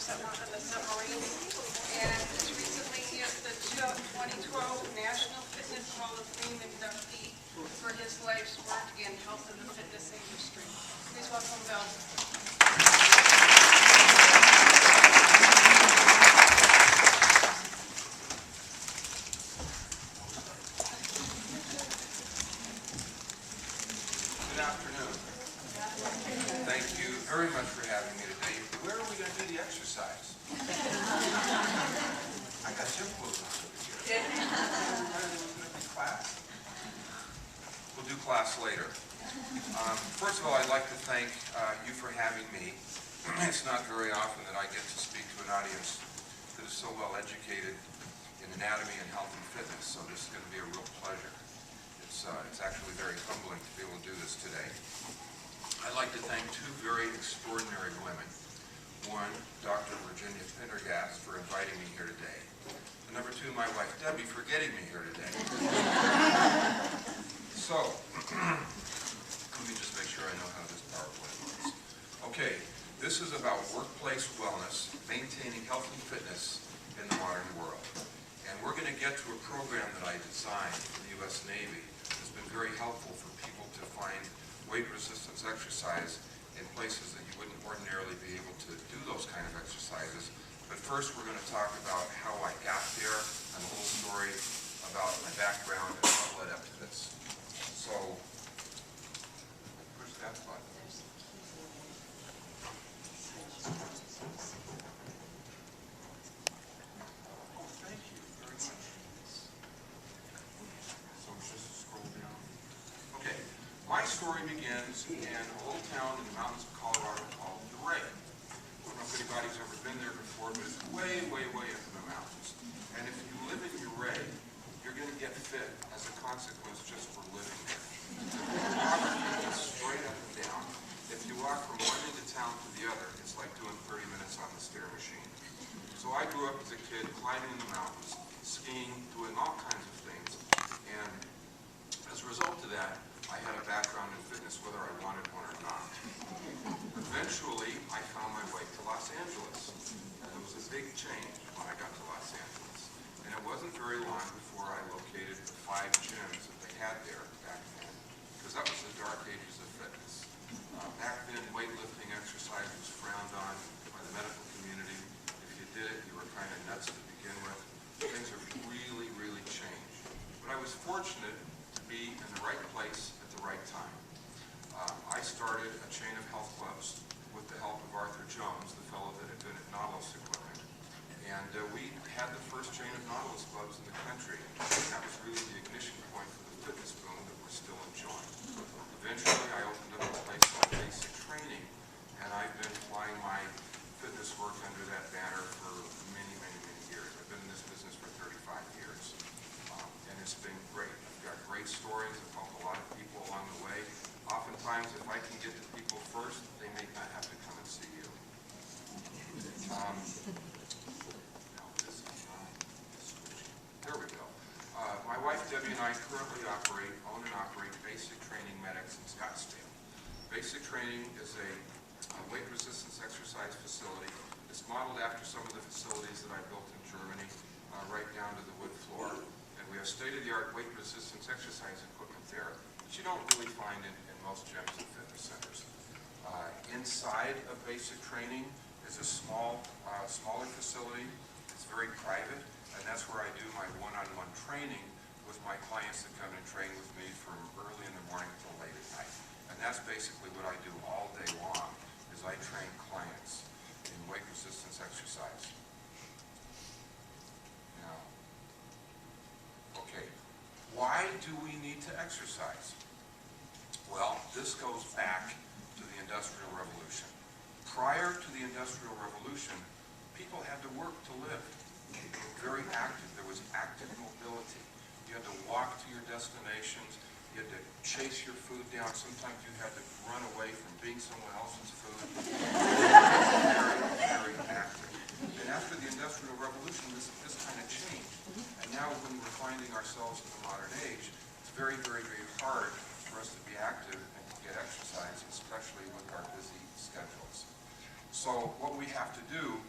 the submarine, and was recently the 2012 National Fitness Hall of Fame inductee for his life's work in health in the fitness industry. Please welcome Bill. Good afternoon. Thank you very much for having me today. Where are we going to do the exercise? I got gym clothes on over here. Class? We'll do class later. First of all, I'd like to thank you for having me. It's not very often that I get to speak to an audience that is so well educated in anatomy and health and fitness, so this is going to be a real pleasure. It's actually very humbling to be able to do this today. I'd like to thank two very extraordinary women. One, Dr. Virginia Pendergast, for inviting me here today. And number two, my wife Debbie, for getting me here today. So, let me just make sure I know how this PowerPoint works. Okay, this is about workplace wellness, maintaining health and fitness in the modern world. And we're going to get to a program that I designed for the U.S. Navy. It's been very helpful for people to find weight resistance exercise in places that you wouldn't ordinarily be able to do those kind of exercises. But first we're going to talk about how I got there and a little story about my background and what led up to this. So, push that button. Oh, thank you very much. So just scroll down. Okay, my story begins in a little town in the mountains of Colorado called Ray. I don't know if anybody's ever been there before, but it's way, way, way up in the mountains. And if you live in Ray, you're going to get fit as a consequence just for living there. It's straight up and down. If you walk from one end of town to the other, it's like doing 30 minutes on the stair machine. So I grew up as a kid climbing in the mountains, skiing, doing all kinds of things. And as a result of that, I had a background in fitness whether I wanted one or not. Eventually, I found my way to Los Angeles. And it was a big change when I got to Los Angeles. And it wasn't very long before I located the 5 gyms that they had there back then, because that was the dark ages of fitness. Back then, weightlifting exercise was frowned on by the medical community. If you did it, you were kind of nuts to begin with. Things have really, really changed. But I was fortunate to be in the right place at the right time. I started a chain of health clubs with the help of Arthur Jones, the fellow that invented Nautilus equipment. And we had the first chain of Nautilus clubs in the country. And that was really the ignition point for the fitness boom that we're still enjoying. Eventually, I opened up a place called Basic Training, and I've been flying my fitness work under that banner for many, many, many years. I've been in this business for 35 years, and it's been great. I've got great stories. I've helped a lot of people along the way. Oftentimes, if I can get to people first, they may not have to come and see you. There we go. My wife Debbie and I currently own and operate Basic Training Medics in Scottsdale. Basic Training is a weight resistance exercise facility. It's modeled after some of the facilities that I built in Germany, right down to the wood floor. And we have state-of-the-art weight resistance exercise equipment there, which you don't really find in most gyms and fitness centers. Inside of Basic Training is a smaller facility. It's very private, and that's where I do my one-on-one training with my clients that come and train with me from early in the morning till late at night. And that's basically what I do all day long, is I train clients in weight resistance exercise. Now, okay, why do we need to exercise? Well, this goes back to the Industrial Revolution. Prior to the Industrial Revolution, people had to work to live. They were very active. There was active mobility. You had to walk to your destinations. You had to chase your food down. Sometimes you had to run away from being someone else's food. Very, very active. And after the Industrial Revolution, this kind of changed. And now when we're finding ourselves in the modern age, it's very, very, very hard for us to be active and to get exercise, especially with our busy schedules. So what we have to do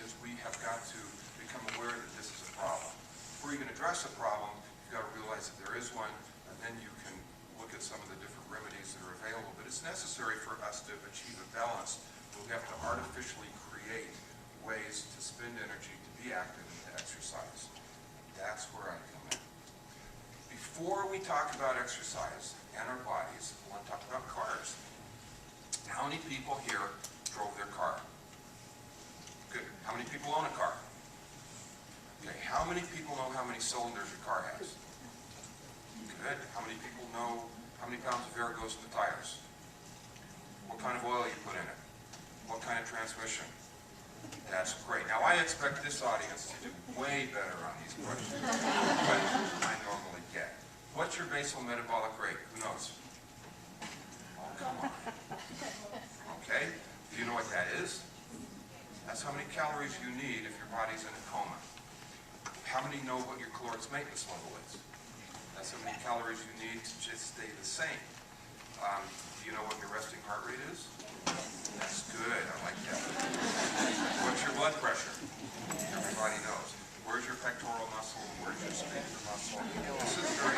is we have got to become aware that this is a problem. Before you can address a problem, you've got to realize that there is one, and then you can look at some of the different remedies that are available. But it's necessary for us to achieve a balance. We have to artificially create ways to spend energy to be active and to exercise. That's where I come in. Before we talk about exercise and our bodies, I want to talk about cars. How many people here drove their car? Good. How many people own a car? Okay. How many people know how many cylinders your car has? Good. How many people know how many pounds of air goes in the tires? What kind of oil you put in it? What kind of transmission? That's great. Now, I expect this audience to do way better on these questions than I normally get. What's your basal metabolic rate? Who knows? Oh, come on. Okay? Do you know what that is? That's how many calories you need if your body's in a coma. How many know what your caloric maintenance level is? That's how many calories you need to just stay the same. Do you know what your resting heart rate is? That's good. I like that. What's your blood pressure? Everybody knows. Where's your pectoral muscle? Where's your sphincter muscle? This is very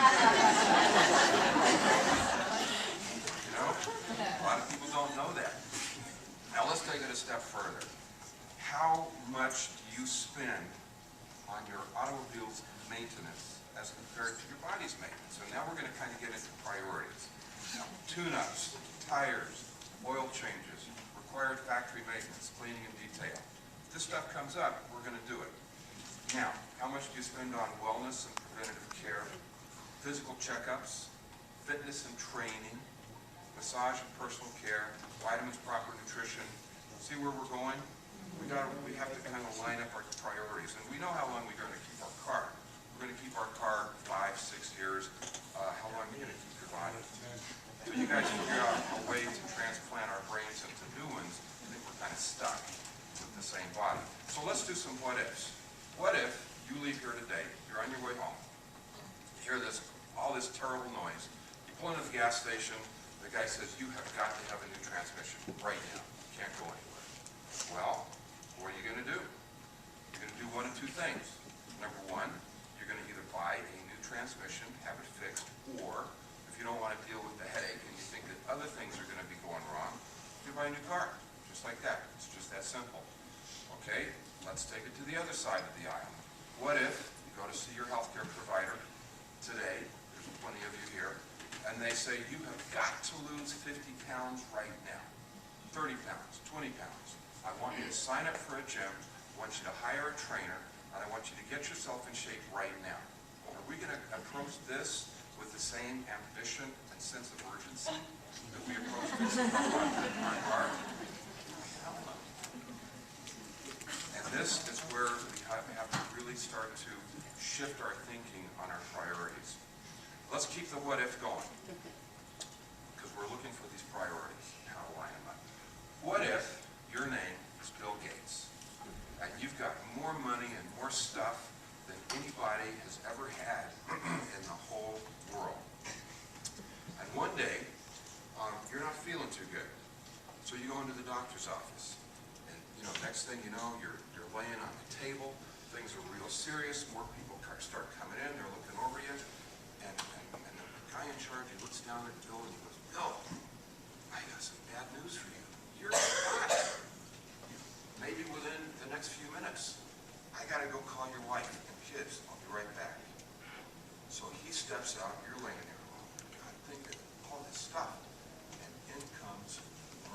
you know, a lot of people don't know that. Now let's take it a step further. How much do you spend on your automobile's maintenance as compared to your body's maintenance? So now we're going to kind of get into priorities. Now, tune-ups, tires, oil changes, required factory maintenance, cleaning and detail. If this stuff comes up, we're going to do it. Now, how much do you spend on wellness and preventative care, physical checkups, fitness and training, massage and personal care, vitamins, proper nutrition? See where we're going? We have to kind of line up our priorities. And we know how long we're going to keep our car. We're going to keep our car 5, 6 years. How long are you going to keep your body? So you guys figure out a way to transplant our brains into new ones. I think we're kind of stuck with the same body. So let's do some what ifs. What if you leave here today, you're on your way home, you hear all this terrible noise, you pull into the gas station, the guy says, you have got to have a new transmission right now. You can't go anywhere. Well, what are you going to do? You're going to do one of two things. Number one, you're going to either buy a new transmission, have it fixed, or if you don't want to deal with the headache and you think that other things are going to be going wrong, you buy a new car. Just like that. It's just that simple. Okay, let's take it to the other side of the aisle. What if you go to see your healthcare provider today, there's plenty of you here, and they say you have got to lose 50 pounds right now, 30 pounds, 20 pounds. I want you to sign up for a gym, I want you to hire a trainer, and I want you to get yourself in shape right now. Are we going to approach this with the same ambition and sense of urgency that we approach this with our car? And this is where we have to really start to shift our thinking on our priorities. Let's keep the what if going, because we're looking for these priorities and how to line them up. What if your name is Bill Gates, and you've got more money and more stuff than anybody has ever had in the whole world? And one day, you're not feeling too good, so you go into the doctor's office, and next thing you know, you're laying on the table, things are real serious, more people start coming in, they're looking over you, and the guy in charge, he looks down at Bill and he goes, Bill, I got some bad news for you. You're not. Maybe within the next few minutes. I got to go call your wife and kids. I'll be right back. So he steps out. You're laying there. Oh, God, think of all this stuff. And in comes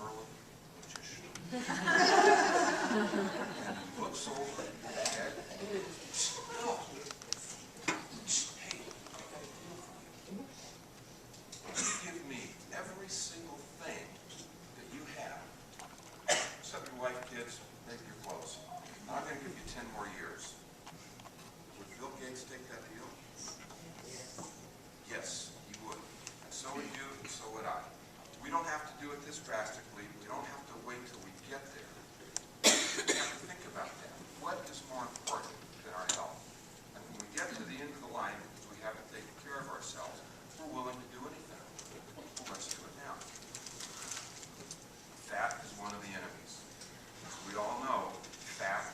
Merlin Magician. And he looks over at Bill. Hey, I've got a deal for you. You give me every single thing that you have, except your wife, kids, maybe your clothes. I'm going to give you 10 more years. Would Bill Gates take that deal? Yes, he would. And so would you, and so would I. We don't have to do it this drastically. We don't have to wait till we get there. We have to think about that. What is more important than our health? And when we get to the end of the line, because we haven't taken care of ourselves, we're willing to do anything. Well, let's do it now. Fat is one of the enemies. As we all know, fat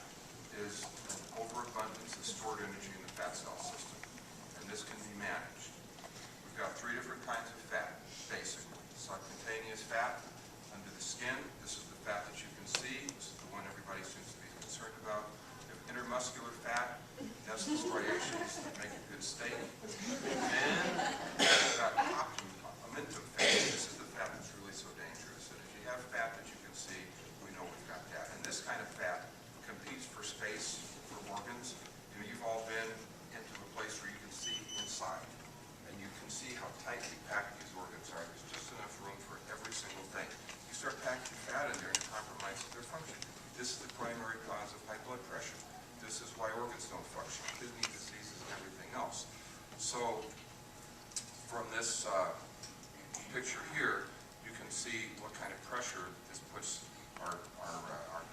picture here, you can see what kind of pressure this puts our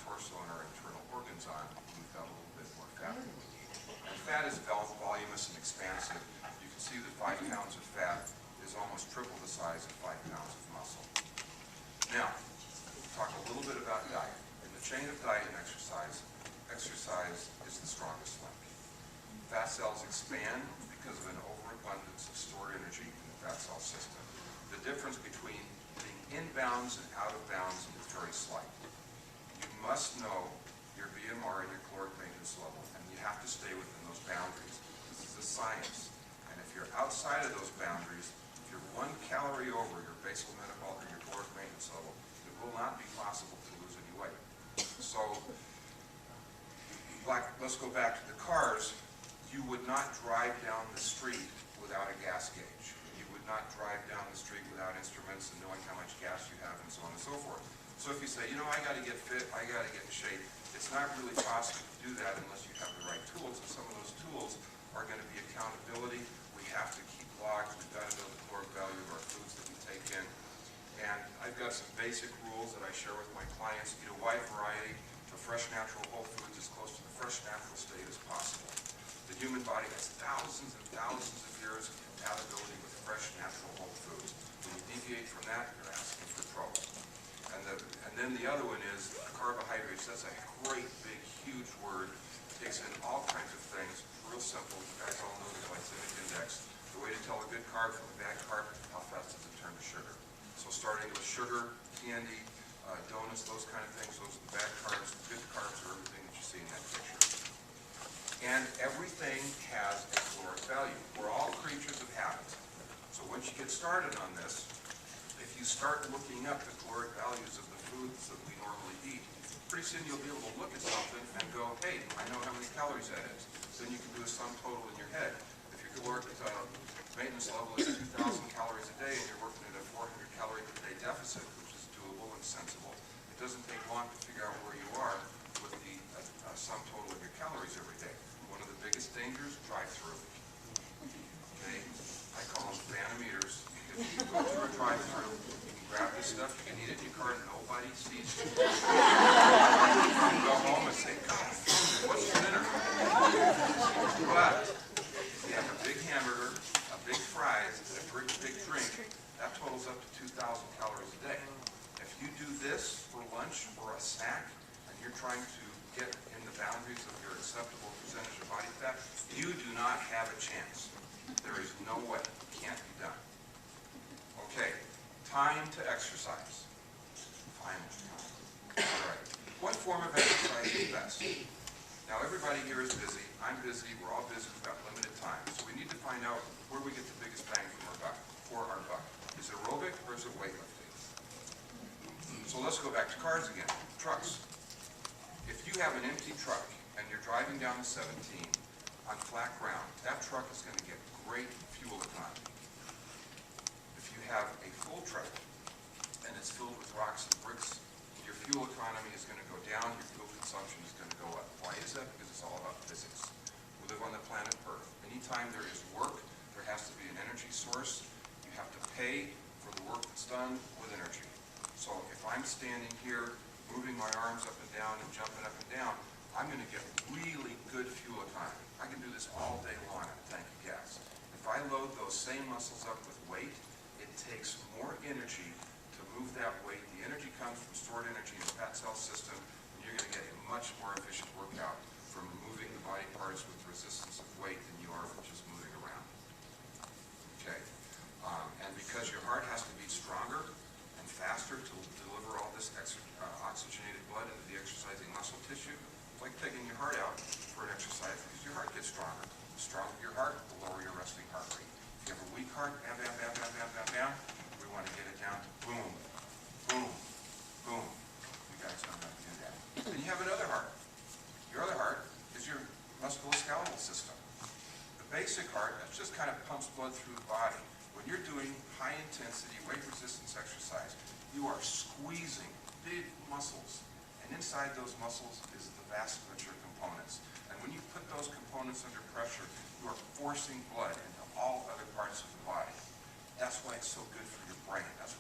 torso and our internal organs on. We've got a little bit more fat than we need. And fat is voluminous and expansive. You can see that 5 pounds of fat is almost triple the size of 5 pounds of muscle. Now, talk a little bit about diet. In the chain of diet and exercise, exercise is the strongest link. Fat cells expand because of an overabundance of stored energy in the fat cell system. The difference between being in bounds and out of bounds is very slight. You must know your BMR and your caloric maintenance level, and you have to stay within those boundaries. This is a science. And if you're outside of those boundaries, if you're 1 calorie over your basal metabolic or your caloric maintenance level, it will not be possible to lose any weight. So, let's go back to the cars. You would not drive down the street without a gas gauge. You would not drive down the street without instruments and knowing how much gas you have and so on and so forth. So if you say, you know, I got to get fit, I got to get in shape, it's not really possible to do that unless you have the right tools. And some of those tools are going to be accountability. We have to keep logs. We've got to know the caloric value of our foods that we take in. And I've got some basic rules that I share with my clients. Eat a wide variety of fresh, natural, whole foods as close to the fresh, natural state as possible. The human body has thousands and thousands of years of compatibility with fresh, natural, whole foods. When you deviate from that, you're asking for trouble. And then the other one is carbohydrates. That's a great, big, huge word. It takes in all kinds of things. Real simple. You guys all know the glycemic index. The way to tell a good carb from a bad carb, how fast does it turn to sugar? So starting with sugar, candy, donuts, those kind of things, those are the bad carbs. The good carbs are everything that you see in that picture. And everything has a caloric value. We're all creatures of habit. So once you get started on this, if you start looking up the caloric values of the foods that we normally eat, pretty soon you'll be able to look at something and go, hey, I know how many calories that is. Then you can do a sum total in your head. If your caloric maintenance level is 2,000 calories a day and you're working at a 400 calorie per day deficit, which is doable and sensible, it doesn't take long to figure out where you are with the sum total of your calories every day. One of the biggest dangers, drive-through. Okay? I call them phantom eaters. If you go through a drive-through, you can grab this stuff, you can eat it in your car, and nobody sees you. You go home and say, God, what's for dinner? But if you have a big hamburger, a big fries, and a big drink, that totals up to 2,000 calories a day. If you do this for lunch or a snack, and you're trying to get in the boundaries of your acceptable percentage of body fat, you do not have a chance. There is no way. It can't be done. Okay, time to exercise. Finally. All right. What form of exercise is best? Now, everybody here is busy. I'm busy. We're all busy. We've got limited time. So we need to find out where we get the biggest bang for our buck. Is it aerobic or is it weightlifting? So let's go back to cars again. Trucks. If you have an empty truck and you're driving down the 17 on flat ground, that truck is going to get great fuel economy. If you have a full truck and it's filled with rocks and bricks, your fuel economy is going to go down, your fuel consumption is going to go up. Why is that? Because it's all about physics. We live on the planet Earth. Anytime there is work, there has to be an energy source. You have to pay for the work that's done with energy. So if I'm standing here, moving my arms up and down and jumping up and down, I'm going to get really good fuel economy. I can do this all day long on a tank of gas. If I load those same muscles up with weight, it takes more energy to move that weight. The energy comes from stored energy in the fat cell system, and you're going to get a much more efficient workout from moving the body parts with resistance of weight than you are from just moving around. Okay? And because your heart has to beat stronger and faster to deliver all this oxygenated blood into the exercising muscle tissue, it's like taking your heart out for an exercise because your heart gets stronger. The stronger your heart, the lower your resting heart rate. If you have a weak heart, bam, bam, bam, bam, bam, bam, bam, we want to get it down to boom, boom, boom. You guys know how to do that. And you have another heart. Your other heart is your musculoskeletal system. The basic heart, that just kind of pumps blood through the body. When you're doing high intensity weight resistance exercise, you are squeezing big muscles. And inside those muscles is the vasculature components. And when you put those components under pressure, you are forcing blood into all other parts of the body. That's why it's so good for your brain. That's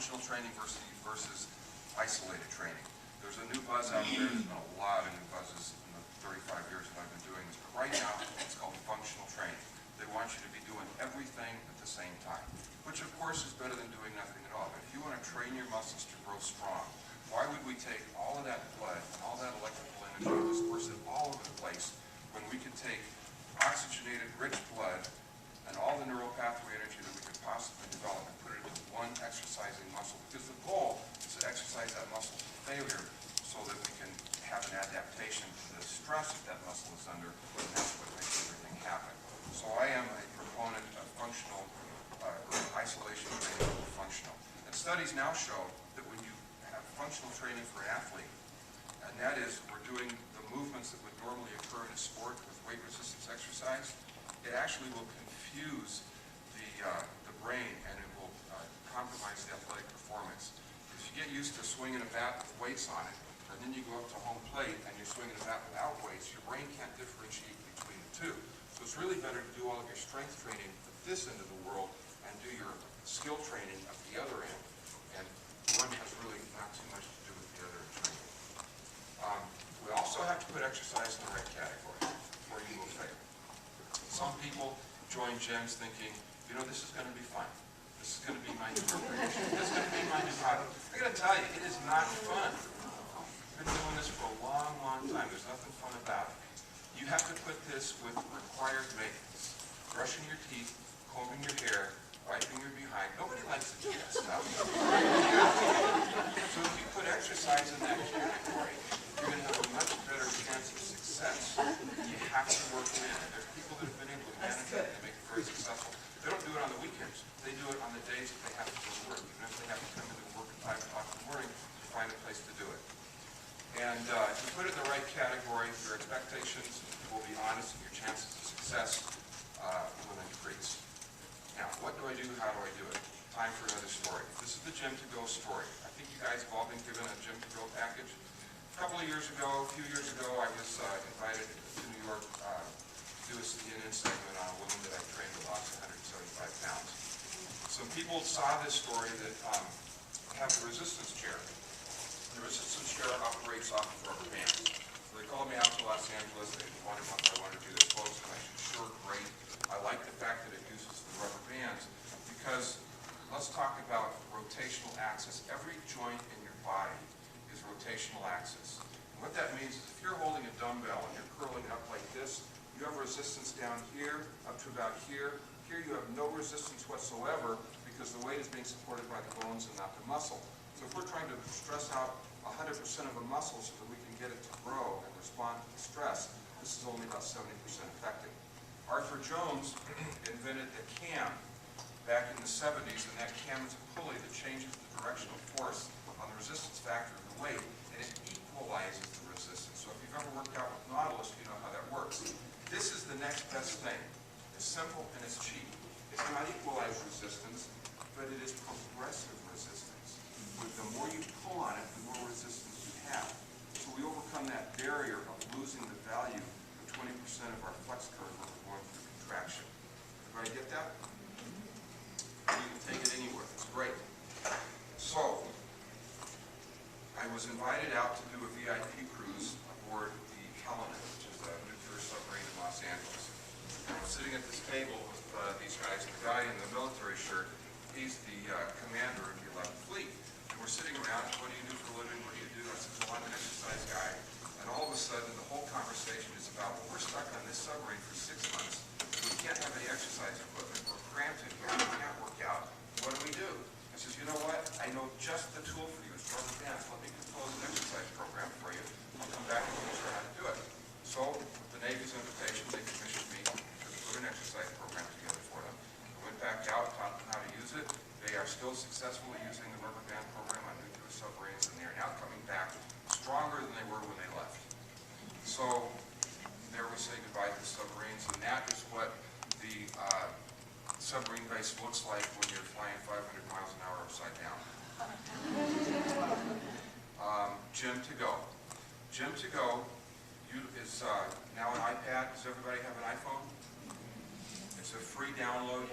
functional training versus isolated training. There's a new buzz out there. There's been a lot of new buzzes in the 35 years that I've been doing this. But right now, it's called functional training. They want you to be doing everything at the same time, which of course is better than doing nothing at all. But if you want to train your muscles to grow strong, why would we take all of that blood and all that electrical energy and disperse it all over the place when we can take oxygenated, rich blood and all the neural pathway energy that we could possibly develop and put it into one exercising muscle? Because the goal is to exercise that muscle to failure so that we can have an adaptation to the stress that that muscle is under, and that's what makes everything happen. So I am a proponent of functional isolation training or functional. And studies now show that when you have functional training for an athlete, and that is we're doing the movements that would normally occur in a sport with weight resistance exercise, it actually will confuse the brain and it will compromise the athletic performance. If you get used to swinging a bat with weights on it, and then you go up to home plate and you're swinging a bat without weights, your brain can't differentiate between the two. So it's really better to do all of your strength training at this end of the world and do your skill training at the other end. And one has really not too much to do with the other in training. We also have to put exercise in the right category, or you will fail. Some people join gyms thinking, you know, this is going to be fun. This is going to be my new recreation. This is going to be my new hobby. I got to tell you, it is not fun. I've been doing this for a long, long time. There's nothing fun about it. You have to put this with required maintenance. Brushing your teeth, combing your hair, wiping your behind. Nobody likes to do that stuff. So if you put exercise in that category, you're going to have a much better chance of success. You have to work it in. There's people that have been able to manage it and make it very successful. They don't do it on the weekends. They do it on the days that they have to go to work. Even if they have to come into work at 5 o'clock in the morning, to find a place to do it. And if you put it in the right category, your expectations will be honest and your chances of success will increase. Now, what do I do? How do I do it? Time for another story. This is the Gym to Go story. I think you guys have all been given a Gym to Go package. A few years ago, I was invited to New York to do a CNN segment on a woman that I trained who lost 175 pounds. Some people saw this story that have the resistance chair. The resistance chair operates off of rubber bands. So they called me out to Los Angeles. They wanted if I wanted to do this close, and I said, sure, great. I like the fact that it uses the rubber bands because let's talk about rotational axis. Every joint in your body is rotational axis. And what that means is if you're holding a dumbbell and you're curling up like this, you have resistance down here, up to about here. Here you have no resistance whatsoever because the weight is being supported by the bones and not the muscle. So if we're trying to stress out 100% of a muscle so that we can get it to grow and respond to the stress, this is only about 70% effective. Arthur Jones invented a cam back in the 70s, and that cam is a pulley that changes the directional force on the resistance factor of the weight, and it equalizes the resistance. So if you've ever worked out with Nautilus, you know how that works. This is the next best thing. It's simple and it's cheap. It's not equalized resistance, but it is progressive resistance. The more you pull on it, the more resistance you have. So we overcome that barrier of losing the value of 20% of our flex curve when we're going through contraction. Everybody get that? You can take it anywhere. It's great. So, I was invited out to do a VIP cruise aboard the Helena, which is a nuclear submarine in Los Angeles. And I was sitting at this table with these guys. The guy in the military shirt, he's the commander of the 11th Fleet. And we're sitting around, what do you do for a living? What do you do? I said, well, I'm an exercise guy. And all of a sudden, the whole conversation is about, well, we're stuck on this submarine for 6 months. We can't have any exercise equipment. We're cramped in here. We can't work out. What do we do? I says, you know what? I know just the tool for you. It's rubber bands. Let me compose an exercise program for you. I'll come back and teach you how to do it. So, with the Navy's invitation, they commissioned me to put an exercise program together for them. I went back out, taught them how to use it. They are still successfully using the rubber band program on nuclear submarines, and they are now coming back stronger than they were when they left. So, there we say goodbye to the submarines, and that is what the submarine base looks like when you're flying 500 miles an hour upside down. Gym to Go. Gym to Go is now an iPad. Does everybody have an iPhone? It's a free download.